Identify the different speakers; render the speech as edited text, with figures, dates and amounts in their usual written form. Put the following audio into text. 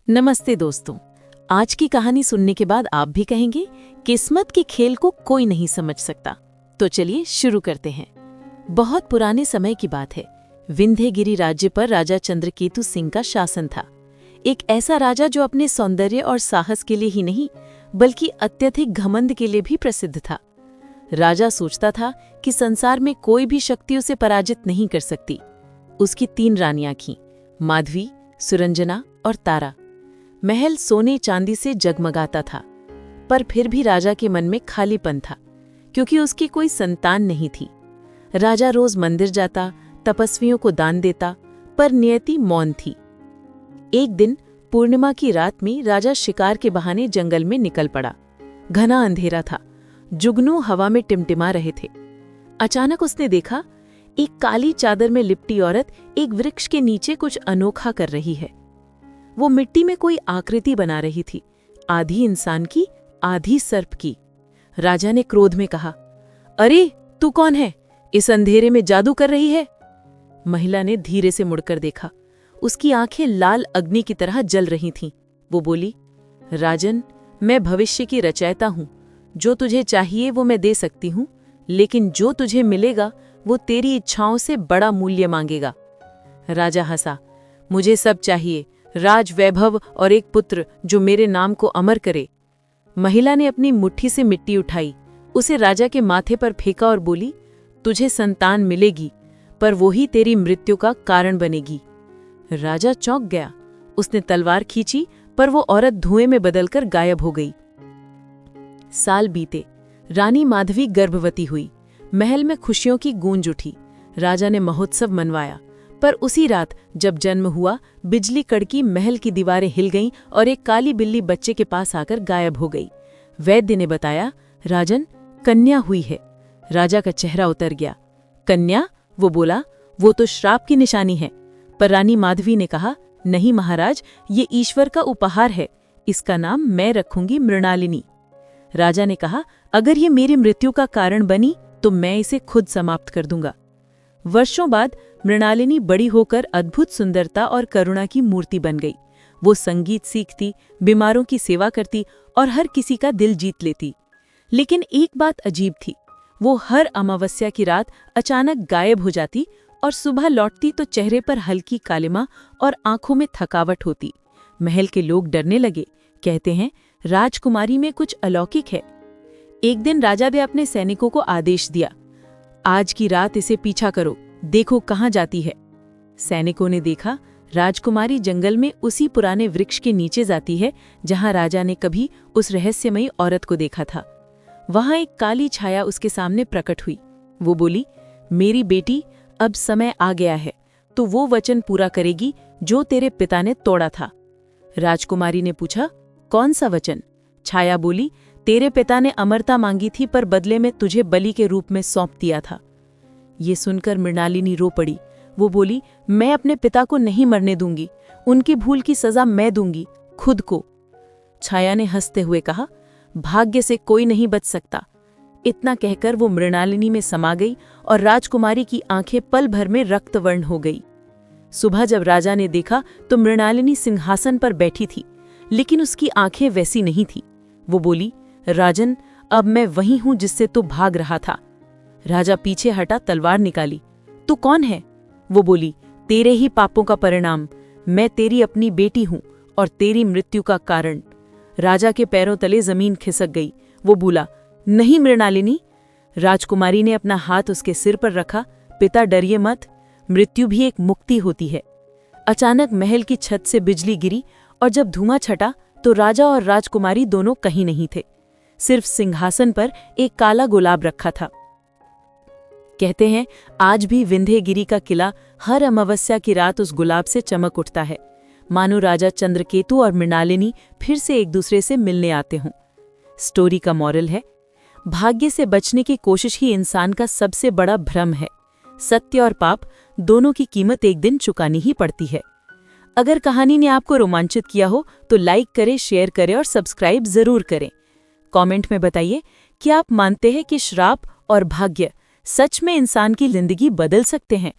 Speaker 1: नमस्ते दोस्तों। आज की कहानी सुनने के बाद आप भी कहेंगे किस्मत के खेल को कोई नहीं समझ सकता। तो चलिए शुरू करते हैं। बहुत पुराने समय की बात है। विंध्यगिरि राज्य पर राजा चंद्रकेतु सिंह का शासन था। एक ऐसा राजा जो अपने सौंदर्य और साहस के लिए ही नहीं बल्कि अत्यधिक घमंड के लिए भी प्रसिद्ध था। राजा सोचता था कि संसार में कोई भी शक्ति उसे पराजित नहीं कर सकती। उसकी 3 रानियां थीं, माधवी, सुरंजना और तारा। महल सोने चांदी से जगमगाता था, पर फिर भी राजा के मन में खालीपन था, क्योंकि उसकी कोई संतान नहीं थी। राजा रोज मंदिर जाता, तपस्वियों को दान देता, पर नियति मौन थी। एक दिन पूर्णिमा की रात में राजा शिकार के बहाने जंगल में निकल पड़ा। घना अंधेरा था, जुगनू हवा में टिमटिमा रहे थे। अचानक उसने देखा, एक काली चादर में लिपटी औरत एक वृक्ष के नीचे कुछ अनोखा कर रही है। वो मिट्टी में कोई आकृति बना रही थी, आधी इंसान की, आधी सर्प की। राजा ने क्रोध में कहा, अरे तू कौन है? इस अंधेरे में जादू कर रही है? महिला ने धीरे से मुड़कर देखा। उसकी आंखें लाल अग्नि की तरह जल रही थीं। वो बोली, राजन, मैं भविष्य की रचयिता हूं। जो तुझे चाहिए वो मैं दे सकती हूं, लेकिन जो तुझे मिलेगा वो तेरी इच्छाओं से बड़ा मूल्य मांगेगा। राजा हंसा, मुझे सब चाहिए, राज वैभव और एक पुत्र जो मेरे नाम को अमर करे। महिला ने अपनी मुट्ठी से मिट्टी उठाई, उसे राजा के माथे पर फेंका और बोली, तुझे संतान मिलेगी, पर वो ही तेरी मृत्यु का कारण बनेगी। राजा चौंक गया। उसने तलवार खींची, पर वो औरत धुएं में बदलकर गायब हो गई। साल बीते। रानी माधवी गर्भवती हुई। महल में खुशियों की गूंज उठी। राजा ने महोत्सव मनवाया, पर उसी रात जब जन्म हुआ, बिजली कड़की, महल की दीवारें हिल गईं और एक काली बिल्ली बच्चे के पास आकर गायब हो गई। वैद्य ने बताया, राजन, कन्या हुई है। राजा का चेहरा उतर गया। कन्या? वो बोला, वो तो श्राप की निशानी है। पर रानी माधवी ने कहा, नहीं महाराज, ये ईश्वर का उपहार है। इसका नाम मैं रखूंगी मृणालिनी। राजा ने कहा, अगर ये मेरी मृत्यु का कारण बनी तो मैं इसे खुद समाप्त कर दूंगा। वर्षों बाद मृणालिनी बड़ी होकर अद्भुत सुंदरता और करुणा की मूर्ति बन गई। वो संगीत सीखती, बीमारों की सेवा करती और हर किसी का दिल जीत लेती। लेकिन एक बात अजीब थी, वो हर अमावस्या की रात अचानक गायब हो जाती और सुबह लौटती तो चेहरे पर हल्की कालिमा और आंखों में थकावट होती। महल के लोग डरने लगे, कहते हैं राजकुमारी में कुछ अलौकिक है। एक दिन राजा ने अपने सैनिकों को आदेश दिया, आज की रात इसे पीछा करो, देखो कहाँ जाती है। सैनिकों ने देखा, राजकुमारी जंगल में उसी पुराने वृक्ष के नीचे जाती है जहां राजा ने कभी उस रहस्यमयी औरत को देखा था। वहां एक काली छाया उसके सामने प्रकट हुई। वो बोली, मेरी बेटी, अब समय आ गया है, तो वो वचन पूरा करेगी जो तेरे पिता ने तोड़ा था। राजकुमारी ने पूछा, कौन सा वचन? छाया बोली, तेरे पिता ने अमरता मांगी थी, पर बदले में तुझे बलि के रूप में सौंप दिया था। ये सुनकर मृणालिनी रो पड़ी। वो बोली, मैं अपने पिता को नहीं मरने दूंगी, उनकी भूल की सजा मैं दूंगी, खुद को। छाया ने हंसते हुए कहा, भाग्य से कोई नहीं बच सकता। इतना कहकर वो मृणालिनी में समा गई और राजकुमारी की आंखें पल भर में रक्तवर्ण हो गई। सुबह जब राजा ने देखा तो मृणालिनी सिंहासन पर बैठी थी, लेकिन उसकी आंखें वैसी नहीं थी। वो बोली, राजन, अब मैं वही हूं जिससे तू भाग रहा था। राजा पीछे हटा, तलवार निकाली। तू कौन है? वो बोली, तेरे ही पापों का परिणाम। मैं तेरी अपनी बेटी हूं और तेरी मृत्यु का कारण। राजा के पैरों तले जमीन खिसक गई। वो बोला, नहीं मृणालिनी। राजकुमारी ने अपना हाथ उसके सिर पर रखा। पिता, डरिए मत, मृत्यु भी एक मुक्ति होती है। अचानक महल की छत से बिजली गिरी और जब धुआं छटा तो राजा और राजकुमारी दोनों कहीं नहीं थे। सिर्फ सिंहासन पर एक काला गुलाब रखा था। कहते हैं आज भी विंध्यगिरि का किला हर अमावस्या की रात उस गुलाब से चमक उठता है, मानो राजा चंद्रकेतु और मृणालिनी फिर से एक दूसरे से मिलने आते हों। स्टोरी का मॉरल है, भाग्य से बचने की कोशिश ही इंसान का सबसे बड़ा भ्रम है। सत्य और पाप दोनों की कीमत एक दिन चुकानी ही पड़ती है। अगर कहानी ने आपको रोमांचित किया हो तो लाइक करें, शेयर करें और सब्सक्राइब जरूर करें। कमेंट में बताइए कि आप मानते हैं कि श्राप और भाग्य सच में इंसान की जिंदगी बदल सकते हैं।